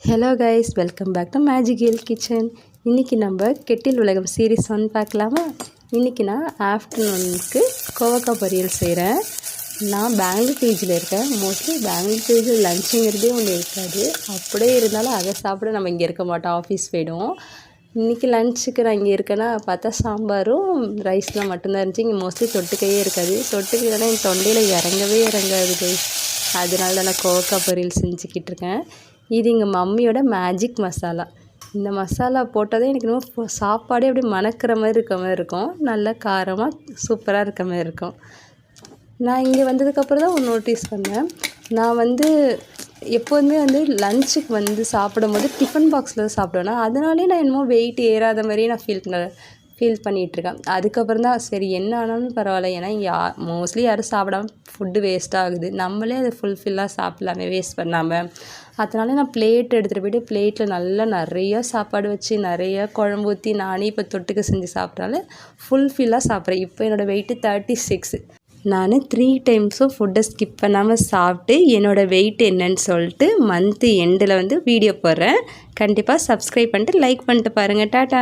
Hello guys, welcome back to magical kitchen. இன்றைக்கி நம்ம Kettle உலகம் சீரீஸ் 1 பார்க்கலாமா? இன்றைக்கி நான் ஆஃப்டர்நூனுக்கு கோவக்காய் பொரியல் செய்கிறேன். நான் பெங்களூர் பேஜில் இருக்கேன். மோஸ்ட்லி பெங்களூர் பேஜில் லஞ்சுங்கிறதே ஒன்று இருக்காது. அப்படியே இருந்தாலும் அதை சாப்பிட நம்ம இங்கே இருக்க மாட்டோம், ஆஃபீஸ் போய்டுவோம். இன்றைக்கி லஞ்சுக்கு நான் இங்கே இருக்கேன்னா பார்த்தா சாம்பாரும் ரைஸ்லாம் மட்டும்தான் இருந்துச்சு. இங்கே மோஸ்ட்லி தொட்டுக்கையே இருக்காது. தொட்டுக்கைனா என் தொண்டையில் இறங்கவே இறங்காது கைஸ். அதனால தான் நான் கோவக்காய் பொரியல் செஞ்சுக்கிட்டு இருக்கேன். இது எங்கள் மம்மியோட மேஜிக் மசாலா. இந்த மசாலா போட்டதே எனக்கு இன்னும் சாப்பாடே அப்படியே மணக்கிற மாதிரி இருக்கும். நல்லா காரமாக சூப்பராக இருக்க மாதிரி இருக்கும். நான் இங்கே வந்ததுக்கப்புறம் தான் நோட்டீஸ் பண்ணேன். நான் எப்போதுமே லஞ்சுக்கு சாப்பிடும்போது டிஃபன் பாக்ஸில் சாப்பிடுவேன்னா அதனாலே நான் என்னமோ வெயிட் ஏறாத மாதிரியே நான் ஃபீல் பண்ணிகிட்ருக்கேன். அதுக்கப்புறம் தான் சரி என்ன ஆனாலும் பரவாயில்ல, ஏன்னா மோஸ்ட்லி யாரும் சாப்பிடாம ஃபுட்டு வேஸ்ட் ஆகுது, நம்மளே அதை ஃபுல்ஃபில்லாக சாப்பிட்லாமே வேஸ்ட் பண்ணாமல். அதனால நான் பிளேட் எடுத்துகிட்டு போய்ட்டு பிளேட்டில் நல்லா நிறையா சாப்பாடு வச்சு நிறையா குழம்பு ஊற்றி நானே இப்போ தொட்டுக்க செஞ்சு சாப்பிட்டாலே ஃபுல்ஃபில்லாக சாப்பிட்றேன். இப்போ என்னோடய வெயிட்டு 36. நான் 3 டைம்ஸும் ஃபுட்டை ஸ்கிப் பண்ணாமல் சாப்பிட்டு என்னோடய வெயிட் என்னன்னு சொல்லிட்டு மந்த்து எண்டில் வீடியோ போடுறேன். கண்டிப்பாக சப்ஸ்கிரைப் பண்ணிட்டு லைக் பண்ணிட்டு பாருங்கள். டாட்டா.